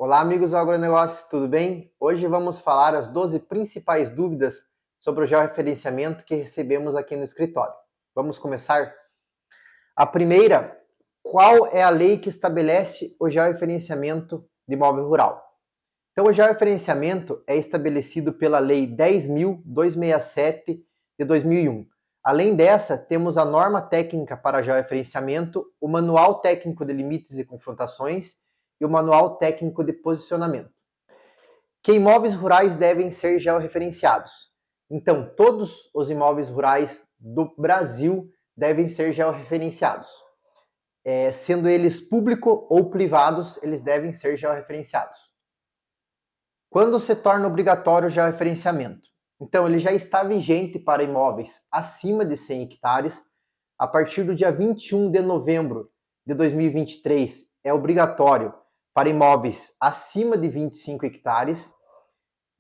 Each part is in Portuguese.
Olá, amigos do agronegócio, tudo bem? Hoje vamos falar as 12 principais dúvidas sobre o georreferenciamento que recebemos aqui no escritório. Vamos começar? A primeira, qual é a lei que estabelece o georreferenciamento de imóvel rural? Então, o georreferenciamento é estabelecido pela Lei 10.267 de 2001. Além dessa, temos a norma técnica para georreferenciamento, o Manual Técnico de Limites e Confrontações e o Manual Técnico de Posicionamento. Que imóveis rurais devem ser georreferenciados? Então, todos os imóveis rurais do Brasil devem ser georreferenciados. Sendo eles público ou privados, eles devem ser georreferenciados. Quando se torna obrigatório o georreferenciamento? Então, ele já está vigente para imóveis acima de 100 hectares. A partir do dia 21 de novembro de 2023, é obrigatório para imóveis acima de 25 hectares.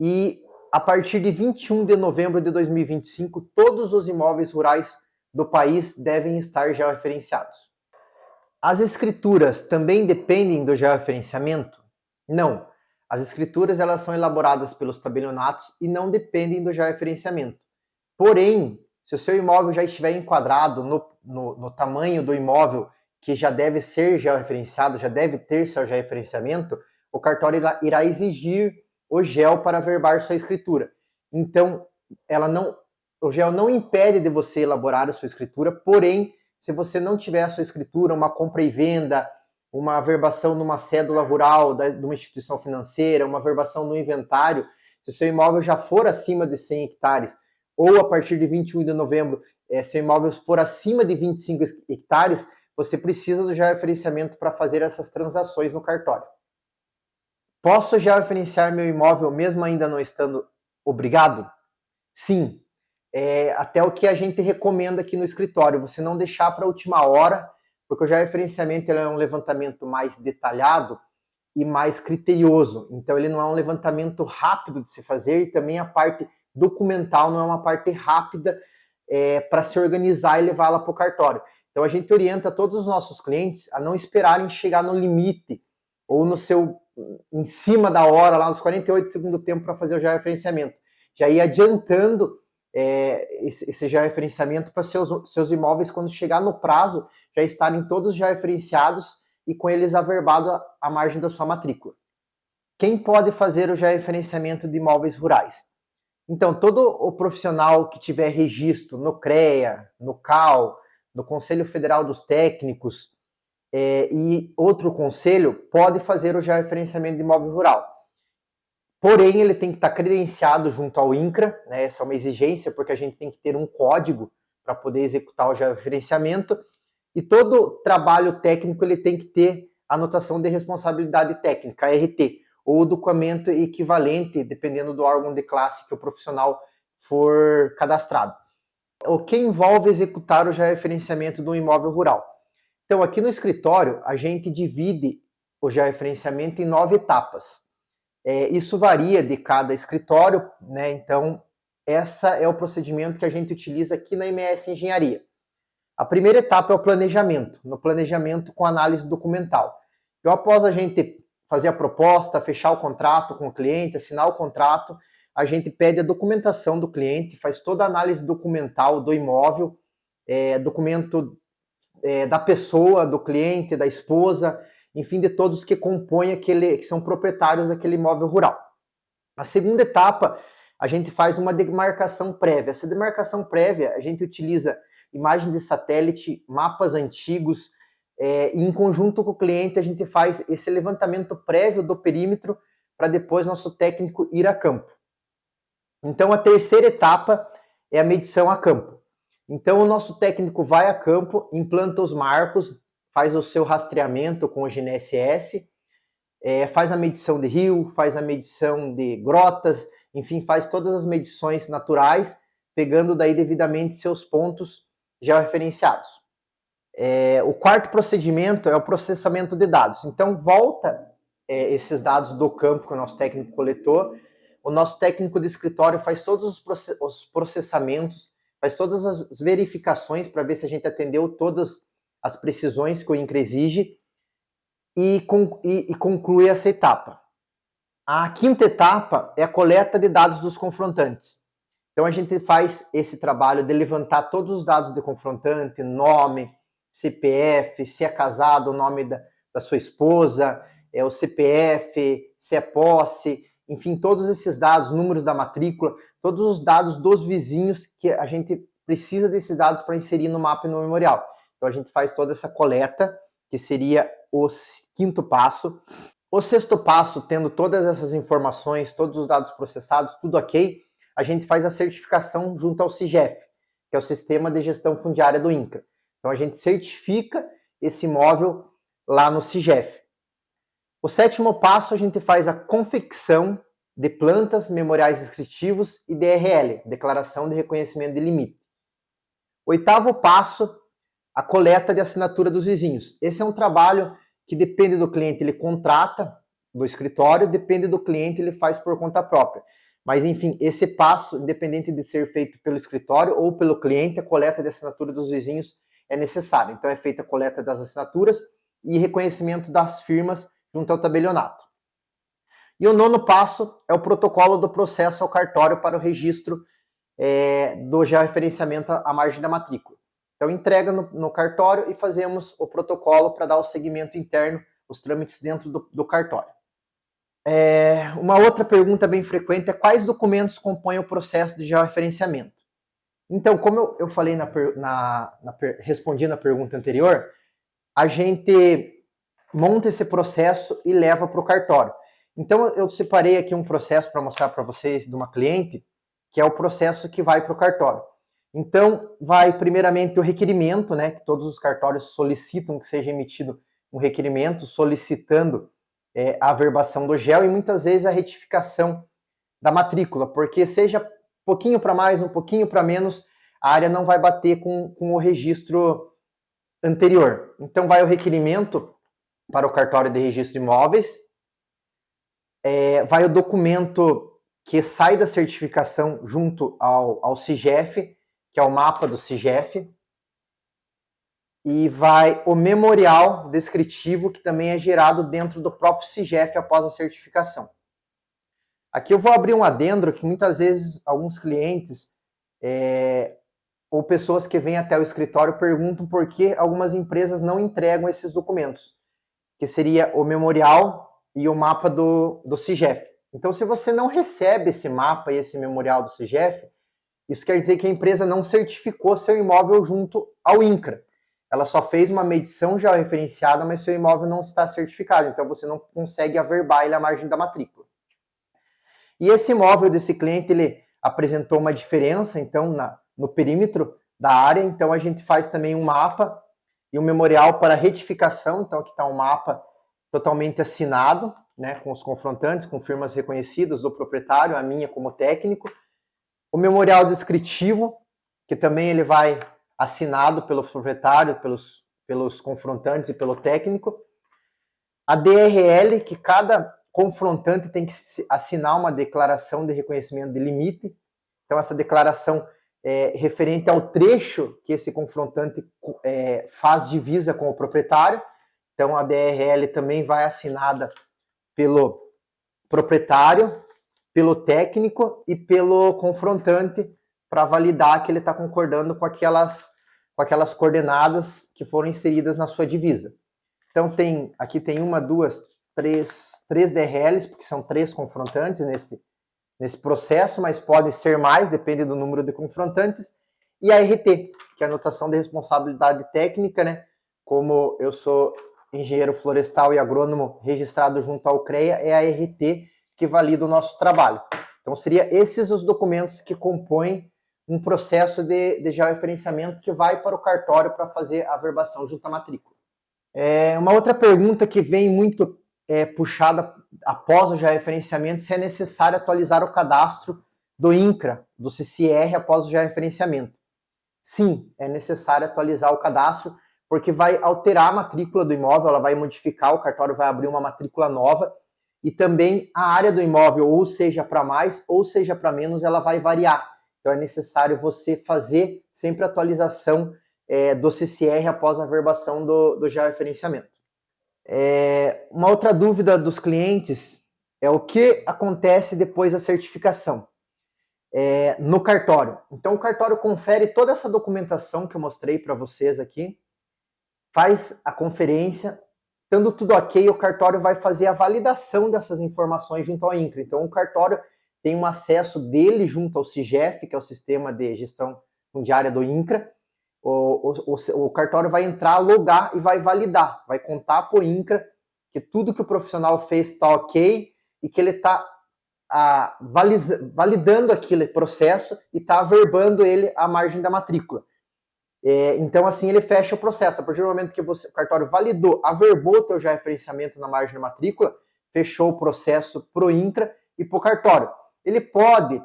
E a partir de 21 de novembro de 2025, todos os imóveis rurais do país devem estar georreferenciados. As escrituras também dependem do georreferenciamento? Não. As escrituras elas são elaboradas pelos tabelionatos e não dependem do georreferenciamento. Porém, se o seu imóvel já estiver enquadrado no tamanho do imóvel que já deve ser georreferenciado, já deve ter seu georreferenciamento, o cartório irá exigir o GEL para averbar sua escritura. Então, o GEL não impede de você elaborar a sua escritura, porém, se você não tiver a sua escritura, uma compra e venda, uma averbação numa cédula rural de uma instituição financeira, uma averbação no inventário, se o seu imóvel já for acima de 100 hectares, ou a partir de 21 de novembro, seu imóvel for acima de 25 hectares, você precisa do georreferenciamento para fazer essas transações no cartório. Posso georreferenciar meu imóvel mesmo ainda não estando obrigado? Sim. Até o que a gente recomenda aqui no escritório, você não deixar para a última hora, porque o georreferenciamento é um levantamento mais detalhado e mais criterioso. Então, ele não é um levantamento rápido de se fazer e também a parte documental não é uma parte rápida para se organizar e levá-la para o cartório. Então, a gente orienta todos os nossos clientes a não esperarem chegar no limite ou em cima da hora, lá nos 48 do segundo tempo para fazer o georreferenciamento. Já ir adiantando esse georreferenciamento para seus imóveis, quando chegar no prazo, já estarem todos georreferenciados e com eles averbado à margem da sua matrícula. Quem pode fazer o georreferenciamento de imóveis rurais? Então, todo o profissional que tiver registro no CREA, no CAL, no Conselho Federal dos Técnicos e outro conselho, pode fazer o georreferenciamento de imóvel rural. Porém, ele tem que estar credenciado junto ao INCRA, né? Essa é uma exigência, porque a gente tem que ter um código para poder executar o georreferenciamento. E todo trabalho técnico ele tem que ter anotação de responsabilidade técnica, ART, ou documento equivalente, dependendo do órgão de classe que o profissional for cadastrado. O que envolve executar o georreferenciamento do imóvel rural? Então, aqui no escritório, a gente divide o georreferenciamento em 9 etapas. Isso varia de cada escritório, né? Então, esse é o procedimento que a gente utiliza aqui na MS Engenharia. A primeira etapa é o planejamento, no planejamento com análise documental. Então, após a gente fazer a proposta, fechar o contrato com o cliente, assinar o contrato, a gente pede a documentação do cliente, faz toda a análise documental do imóvel, documento da pessoa, do cliente, da esposa, enfim, de todos que compõem que são proprietários daquele imóvel rural. A segunda etapa, a gente faz uma demarcação prévia. Essa demarcação prévia, a gente utiliza imagens de satélite, mapas antigos, e em conjunto com o cliente a gente faz esse levantamento prévio do perímetro para depois nosso técnico ir a campo. Então a terceira etapa é a medição a campo. Então o nosso técnico vai a campo, implanta os marcos, faz o seu rastreamento com o GNSS, faz a medição de rio, faz a medição de grotas, enfim, faz todas as medições naturais, pegando daí devidamente seus pontos georreferenciados. O quarto procedimento é o processamento de dados. Então, volta esses dados do campo que o nosso técnico coletou, o nosso técnico de escritório faz todos os processamentos, faz todas as verificações para ver se a gente atendeu todas as precisões que o INCRA exige e conclui essa etapa. A quinta etapa é a coleta de dados dos confrontantes. Então a gente faz esse trabalho de levantar todos os dados do confrontante, nome, CPF, se é casado, o nome da sua esposa, o CPF, se é posse, enfim, todos esses dados, números da matrícula, todos os dados dos vizinhos que a gente precisa desses dados para inserir no mapa e no memorial. Então a gente faz toda essa coleta, que seria o quinto passo. O sexto passo, tendo todas essas informações, todos os dados processados, tudo ok, a gente faz a certificação junto ao SIGEF, que é o Sistema de Gestão Fundiária do INCRA. Então a gente certifica esse imóvel lá no SIGEF. O sétimo passo, a gente faz a confecção de plantas, memoriais descritivos e DRL, Declaração de Reconhecimento de Limite. Oitavo passo, a coleta de assinatura dos vizinhos. Esse é um trabalho que depende do cliente, ele contrata do escritório, depende do cliente, ele faz por conta própria. Mas, enfim, esse passo, independente de ser feito pelo escritório ou pelo cliente, a coleta de assinatura dos vizinhos é necessária. Então, é feita a coleta das assinaturas e reconhecimento das firmas junto ao tabelionato. E o nono passo é o protocolo do processo ao cartório para o registro do georreferenciamento à margem da matrícula. Então, entrega no cartório e fazemos o protocolo para dar o segmento interno, os trâmites dentro do cartório. Uma outra pergunta bem frequente é quais documentos compõem o processo de georreferenciamento. Então, como eu falei respondendo a pergunta anterior, a gente monta esse processo e leva para o cartório. Então, eu separei aqui um processo para mostrar para vocês de uma cliente, que é o processo que vai para o cartório. Então, vai primeiramente o requerimento, né, que todos os cartórios solicitam que seja emitido um requerimento solicitando a averbação do GEL e muitas vezes a retificação da matrícula, porque seja um pouquinho para mais, um pouquinho para menos, a área não vai bater com o registro anterior. Então, vai o requerimento para o cartório de registro de imóveis, vai o documento que sai da certificação junto ao SIGEF, que é o mapa do SIGEF, e vai o memorial descritivo, que também é gerado dentro do próprio SIGEF após a certificação. Aqui eu vou abrir um adendo que muitas vezes alguns clientes ou pessoas que vêm até o escritório perguntam por que algumas empresas não entregam esses documentos, que seria o memorial e o mapa do SIGEF. Então, se você não recebe esse mapa e esse memorial do SIGEF, isso quer dizer que a empresa não certificou seu imóvel junto ao INCRA. Ela só fez uma medição georreferenciada, mas seu imóvel não está certificado, então você não consegue averbar ele à margem da matrícula. E esse imóvel desse cliente, ele apresentou uma diferença, então, no perímetro da área, então a gente faz também um mapa e um memorial para retificação, então aqui está um mapa totalmente assinado, né, com os confrontantes, com firmas reconhecidas do proprietário, a minha como técnico. O memorial descritivo, que também ele vai assinado pelo proprietário, pelos confrontantes e pelo técnico. A DRL, que cada confrontante tem que assinar uma declaração de reconhecimento de limite. Então, essa declaração é referente ao trecho que esse confrontante faz divisa com o proprietário. Então, a DRL também vai assinada pelo proprietário, pelo técnico e pelo confrontante para validar que ele está concordando com aquelas coordenadas que foram inseridas na sua divisa. Então, aqui tem uma, duas, três DRLs, porque são 3 confrontantes nesse processo, mas pode ser mais, depende do número de confrontantes, e a RT, que é a anotação de responsabilidade técnica, né? Como eu sou engenheiro florestal e agrônomo registrado junto ao CREA, é a RT que valida o nosso trabalho. Então, seriam esses os documentos que compõem um processo de georreferenciamento que vai para o cartório para fazer a averbação junto à matrícula. Uma outra pergunta que vem muito puxada após o georreferenciamento, se é necessário atualizar o cadastro do INCRA, do CCR, após o georreferenciamento. Sim, é necessário atualizar o cadastro, porque vai alterar a matrícula do imóvel, ela vai modificar, o cartório vai abrir uma matrícula nova, e também a área do imóvel, ou seja para mais, ou seja para menos, ela vai variar. Então é necessário você fazer sempre a atualização do CCR após a averbação do georreferenciamento. Uma outra dúvida dos clientes é o que acontece depois da certificação no cartório. Então, o cartório confere toda essa documentação que eu mostrei para vocês aqui, faz a conferência, estando tudo ok, o cartório vai fazer a validação dessas informações junto ao INCRA. Então, o cartório tem um acesso dele junto ao SIGEF, que é o Sistema de Gestão Fundiária do INCRA. O cartório vai entrar, logar e vai validar, vai contar para o INCRA que tudo que o profissional fez está ok e que ele está validando aquele processo e está averbando ele à margem da matrícula. Então, assim, ele fecha o processo. A partir do momento que o cartório validou, averbou o teu georreferenciamento na margem da matrícula, fechou o processo para o INCRA e para o cartório. Ele pode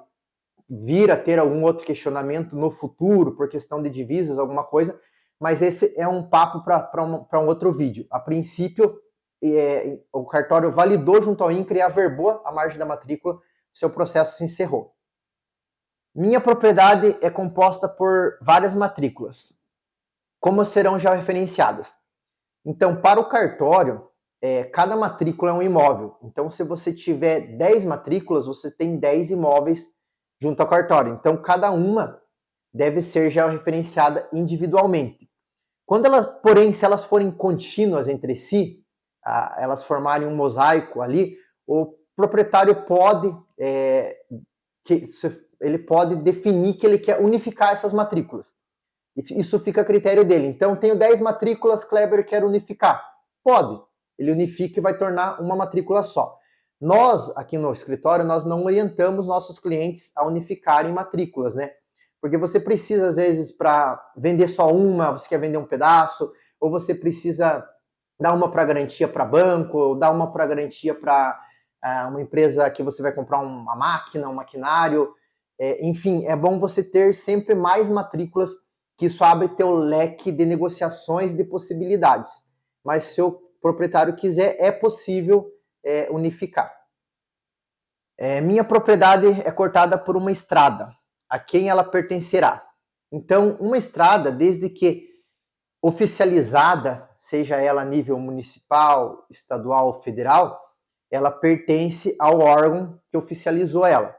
vir a ter algum outro questionamento no futuro, por questão de divisas, alguma coisa, mas esse é um papo para um outro vídeo. A princípio, o cartório validou junto ao INCRA e averbou a margem da matrícula, seu processo se encerrou. Minha propriedade é composta por várias matrículas. Como serão georreferenciadas? Então, para o cartório, cada matrícula é um imóvel. Então, se você tiver 10 matrículas, você tem 10 imóveis junto ao cartório. Então, cada uma deve ser georreferenciada individualmente. Porém, se elas forem contínuas entre si, elas formarem um mosaico ali, o proprietário pode ele pode definir que ele quer unificar essas matrículas. Isso fica a critério dele. Então, tenho 10 matrículas, Kleber quer unificar. Pode. Ele unifica e vai tornar uma matrícula só. Nós, aqui no escritório, nós não orientamos nossos clientes a unificarem matrículas, né? Porque você precisa, às vezes, para vender só uma, você quer vender um pedaço, ou você precisa dar uma para garantia para banco, ou dar uma para garantia para uma empresa que você vai comprar uma máquina, um maquinário. Enfim, é bom você ter sempre mais matrículas, que isso abre teu leque de negociações de possibilidades. Mas se o proprietário quiser, é possível unificar. Minha propriedade é cortada por uma estrada. A quem ela pertencerá? Então, uma estrada, desde que oficializada, seja ela a nível municipal, estadual ou federal, ela pertence ao órgão que oficializou ela.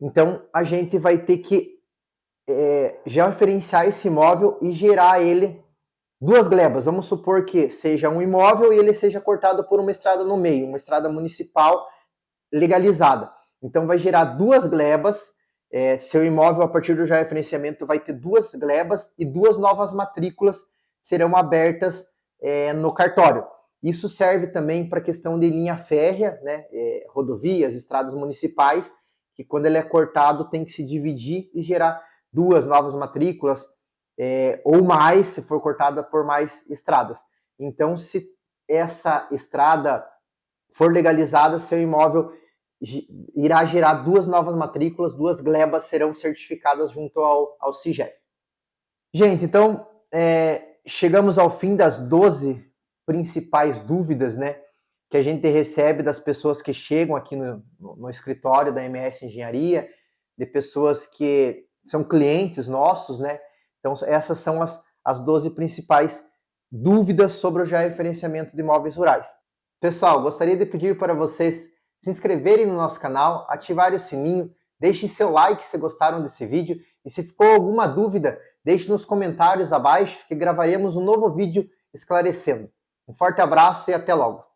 Então, a gente vai ter que georreferenciar esse imóvel e gerar ele duas glebas. Vamos supor que seja um imóvel e ele seja cortado por uma estrada no meio, uma estrada municipal legalizada. Então, vai gerar duas glebas. Seu imóvel, a partir do georreferenciamento, vai ter duas glebas e duas novas matrículas serão abertas no cartório. Isso serve também para a questão de linha férrea, né? Rodovias, estradas municipais, que quando ele é cortado tem que se dividir e gerar duas novas matrículas, ou mais, se for cortada por mais estradas. Então, se essa estrada for legalizada, seu imóvel irá gerar duas novas matrículas, duas glebas serão certificadas junto ao SIGEF. Gente, então, chegamos ao fim das 12 principais dúvidas, né, que a gente recebe das pessoas que chegam aqui no escritório da MS Engenharia, de pessoas que são clientes nossos, né? Então, essas são as 12 principais dúvidas sobre o georreferenciamento de imóveis rurais. Pessoal, gostaria de pedir para vocês se inscreverem no nosso canal, ativarem o sininho, deixem seu like se gostaram desse vídeo e se ficou alguma dúvida, deixe nos comentários abaixo que gravaremos um novo vídeo esclarecendo. Um forte abraço e até logo!